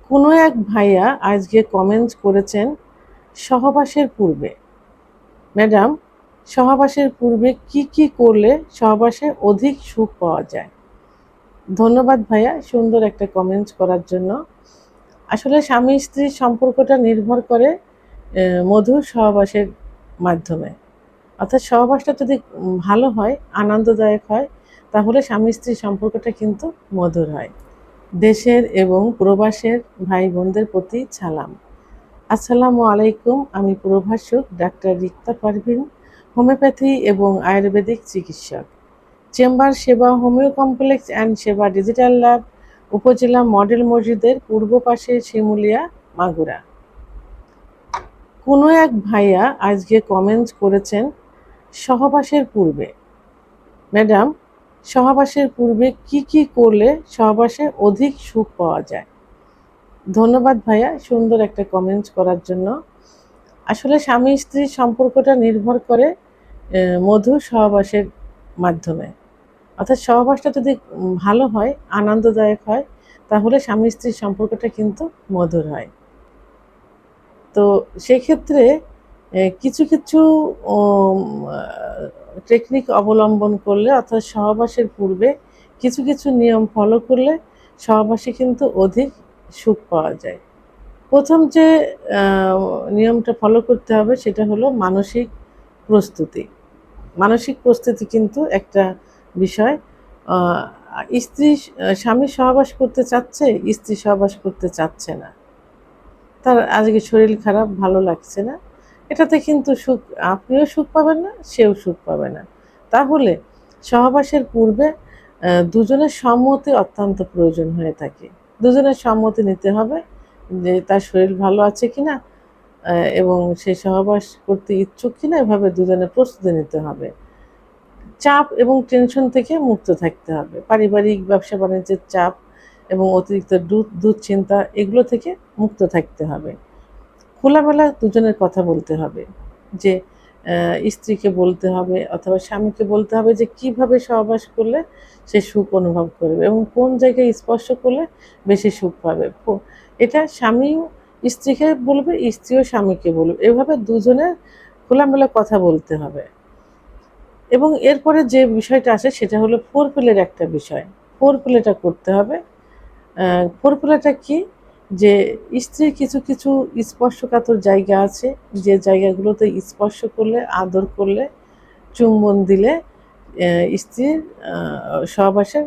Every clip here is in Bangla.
কোনো এক ভাইয়া আজকে কমেন্ট করেছেন সহবাসের পূর্বে। ম্যাডাম, সহবাসের পূর্বে কি কি করলে সহবাসে অধিক সুখ পাওয়া যায়? ধন্যবাদ ভাইয়া সুন্দর একটা কমেন্ট করার জন্য। আসলে স্বামী স্ত্রীর সম্পর্কটা নির্ভর করে মধুর সহবাসের মাধ্যমে। অর্থাৎ সহবাসটা যদি ভালো হয়, আনন্দদায়ক হয়, তাহলে স্বামী স্ত্রীর সম্পর্কটা কিন্তু মধুর হয়। দেশের এবং প্রবাসের ভাই বোনদের প্রতি সালাম। আসসালামু আলাইকুম। আমি প্রভাষক ডাক্তার রিক্তা পারভিন, হোমিওপ্যাথি এবং আয়ুর্বেদিক চিকিৎসক। চেম্বার সেবা হোমিও কমপ্লেক্স অ্যান্ড সেবা ডিজিটাল ল্যাব, উপজেলা মডেল মসজিদের পূর্ব পাশে, শিমুলিয়া, মাগুরা। কোনো এক ভাইয়া আজকে কমেন্ট করেছেন সহবাসের পূর্বে। ম্যাডাম, সহবাসের পূর্বে কি কি করলে সহবাসে অধিক সুখ পাওয়া যায়? ধন্যবাদ ভাইয়া সুন্দর একটা কমেন্ট করার জন্য। আসলে স্বামী স্ত্রীর সম্পর্কটা নির্ভর করে মধুর সহবাসের মাধ্যমে। অর্থাৎ সহবাসটা যদি ভালো হয়, আনন্দদায়ক হয়, তাহলে স্বামী স্ত্রীর সম্পর্কটা কিন্তু মধুর হয়। তো সেক্ষেত্রে কিছু কিছু টেকনিক অবলম্বন করলে, অর্থাৎ সহবাসের পূর্বে কিছু কিছু নিয়ম ফলো করলে সহবাসে কিন্তু অধিক সুখ পাওয়া যায়। প্রথম যে নিয়মটা ফলো করতে হবে সেটা হলো মানসিক প্রস্তুতি। মানসিক প্রস্তুতি কিন্তু একটা বিষয়। স্ত্রী স্বামী সহবাস করতে চাচ্ছে, স্ত্রী সহবাস করতে চাচ্ছে না, তার আজকে শরীর খারাপ, ভালো লাগছে না, এটাতে কিন্তু সুখ, আপনিও সুখ পাবেন না, সেও সুখ পাবে না। তাহলে সহবাসের পূর্বে দুজনের সম্মতি অত্যন্ত প্রয়োজন হয়ে থাকে। দুজনের সম্মতি নিতে হবে যে তার শরীর ভালো আছে কিনা এবং সে সহবাস করতে ইচ্ছুক কিনা, এভাবে দুজনের প্রস্তুতি নিতে হবে। চাপ এবং টেনশন থেকে মুক্ত থাকতে হবে। পারিবারিক ব্যবসা বাণিজ্যের চাপ এবং অতিরিক্ত দুশ্চিন্তা, এগুলো থেকে মুক্ত থাকতে হবে। খোলামেলা দুজনের কথা বলতে হবে, যে স্ত্রীকে বলতে হবে অথবা স্বামীকে বলতে হবে যে কিভাবে সহবাস করলে সে সুখ অনুভব করবে এবং কোন জায়গায় স্পর্শ করলে বেশি সুখ পাবে। এটা স্বামীও স্ত্রীকে বলবে, স্ত্রীও স্বামীকে বলবে, এভাবে দুজনের খোলামেলা কথা বলতে হবে। এবং এরপরে যে বিষয়টা আসে সেটা হলো ফোর প্লের একটা বিষয়। ফোর প্লেটা করতে হবে। ফোর প্লেটা কি, যে স্ত্রীর কিছু কিছু স্পর্শকাতর জায়গা আছে, যে জায়গাগুলোতে স্পর্শ করলে, আদর করলে, চুম্বন দিলে স্ত্রীর সহবাসের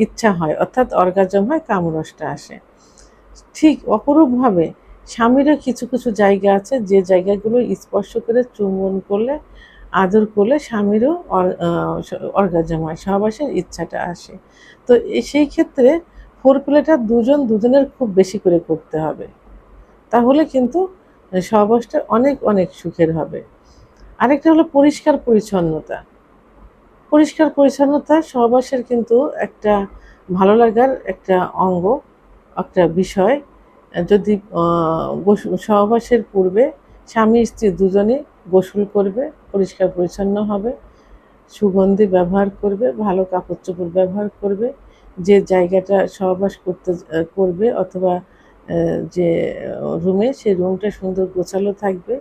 ইচ্ছা হয়, অর্থাৎ অর্গাজম হয়, কামরসটা আসে। ঠিক অপরূপভাবে স্বামীরও কিছু কিছু জায়গা আছে, যে জায়গাগুলো স্পর্শ করে, চুম্বন করলে, আদর করলে স্বামীরও অর্গাজম হয়, সহবাসের ইচ্ছাটা আসে। তো সেই ক্ষেত্রে ফোর প্লেটা দুজনের খুব বেশি করে করতে হবে, তাহলে কিন্তু সহবাসটা অনেক অনেক সুখের হবে। আরেকটা হলো পরিষ্কার পরিচ্ছন্নতা। পরিষ্কার পরিচ্ছন্নতা সহবাসের কিন্তু একটা ভালো লাগার একটা অঙ্গ, একটা বিষয়। যদি সহবাসের পূর্বে স্বামী স্ত্রী দুজনে গোসল করবে, পরিষ্কার পরিচ্ছন্ন হবে, সুগন্ধি ব্যবহার করবে, ভালো কাপড় চোপড় ব্যবহার করবে, যে জায়গাটা সহবাস করবে অথবা যে রুমে, সেই রুমটা সুন্দর গোছালো থাকবে,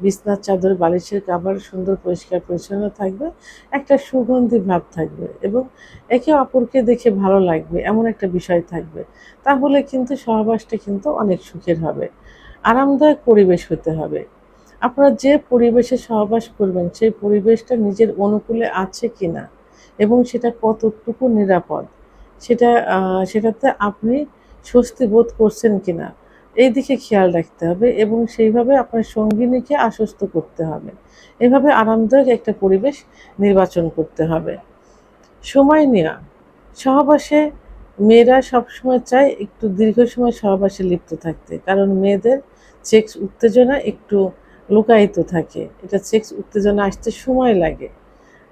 বিছনার চাদর, বালিশের কাভার সুন্দর পরিষ্কার পরিচ্ছন্ন থাকবে, একটা সুগন্ধি ভাব থাকবে এবং একে অপরকে দেখে ভালো লাগবে এমন একটা বিষয় থাকবে। তাহলে কিন্তু সহবাসটা কিন্তু অনেক সুখের হবে। আরামদায়ক পরিবেশ হতে হবে। আপনারা যে পরিবেশে সহবাস করবেন সেই পরিবেশটা নিজের অনুকূলে আছে কিনা এবং সেটা কতটুকু নিরাপদ, সেটাতে আপনি স্বস্তি বোধ করছেন কিনা, এই দিকে খেয়াল রাখতে হবে এবং সেইভাবে আপনার সঙ্গিনীকে আশ্বস্ত করতে হবে। এভাবে আরামদায়ক একটা পরিবেশ নির্বাচন করতে হবে। সময় নেওয়া। সহবাসে মেয়েরা সবসময় চায় একটু দীর্ঘ সময় সহবাসে লিপ্ত থাকতে, কারণ মেয়েদের সেক্স উত্তেজনা একটু লুকায়িত থাকে, এটা সেক্স উত্তেজনা আসতে সময় লাগে।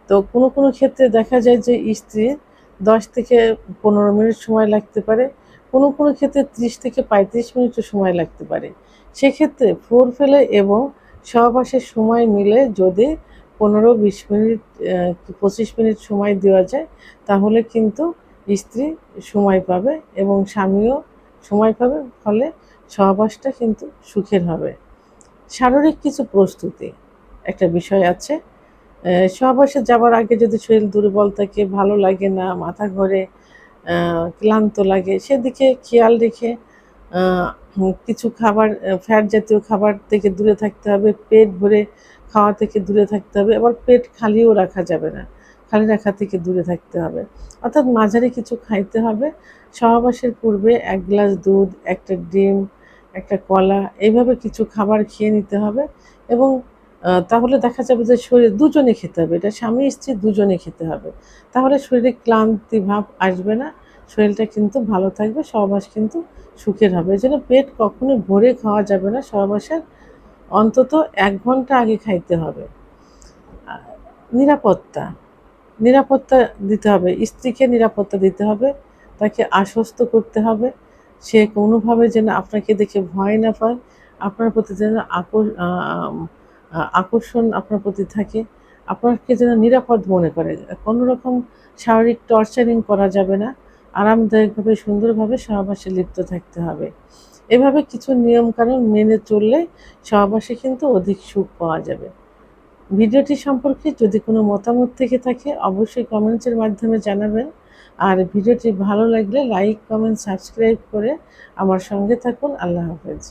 তো কোনো কোনো ক্ষেত্রে দেখা যায় যে স্ত্রীর 10 থেকে 15 মিনিট সময় লাগতে পারে, কোনো কোনো ক্ষেত্রে 30 থেকে 35 মিনিটও সময় লাগতে পারে। সেক্ষেত্রে ফোর ফেলে এবং সহবাসের সময় মিলে যদি 15-20 মিনিট 25 মিনিট সময় দেওয়া যায়, তাহলে কিন্তু স্ত্রী সময় পাবে এবং স্বামীও সময় পাবে, ফলে সহবাসটা কিন্তু সুখের হবে। শারীরিক কিছু প্রস্তুতি একটা বিষয় আছে। সহবাসে যাবার আগে যদি শরীর দুর্বল থাকে, ভালো লাগে না, মাথা ঘোরে, ক্লান্ত লাগে, সেদিকে খেয়াল রেখে কিছু খাবার, ফ্যাট জাতীয় খাবার থেকে দূরে থাকতে হবে, পেট ভরে খাওয়া থেকে দূরে থাকতে হবে, আবার পেট খালিও রাখা যাবে না, খালি রাখা থেকে দূরে থাকতে হবে, অর্থাৎ মাঝারি কিছু খাইতে হবে। সহবাসের পূর্বে 1 গ্লাস দুধ, একটা ডিম, একটা কলা, এইভাবে কিছু খাবার খেয়ে নিতে হবে। এবং তাহলে দেখা যাবে যে শরীর দুজনে খেতে হবে, এটা স্বামী স্ত্রী দুজনে খেতে হবে, তাহলে শরীরে ক্লান্তি ভাব আসবে না, শরীরটা কিন্তু ভালো থাকবে, সহবাস কিন্তু সুখের হবে। এই জন্য পেট কখনো ভরে খাওয়া যাবে না, সহবাসের অন্তত 1 ঘন্টা আগে খাইতে হবে। নিরাপত্তা, নিরাপত্তা দিতে হবে, স্ত্রীকে নিরাপত্তা দিতে হবে, তাকে আশ্বস্ত করতে হবে, সে কোনোভাবে যেন আপনাকে দেখে ভয় না পায়, আপনার প্রতি যেন আকর্ষণ আপনার প্রতি থাকে, আপনাকে যেন নিরাপদ মনে করে। কোনো রকম শারীরিক টর্চারিং করা যাবে না, আরামদায়কভাবে সুন্দরভাবে সহবাসে লিপ্ত থাকতে হবে। এভাবে কিছু নিয়মকানুন মেনে চললে সহবাসে কিন্তু অধিক সুখ পাওয়া যাবে। ভিডিওটি সম্পর্কে যদি কোনো মতামত থেকে থাকে অবশ্যই কমেন্টসের মাধ্যমে জানাবেন। আর ভিডিওটি ভালো লাগলে লাইক, কমেন্ট, সাবস্ক্রাইব করে আমার সঙ্গে থাকুন। আল্লাহ হাফেজ।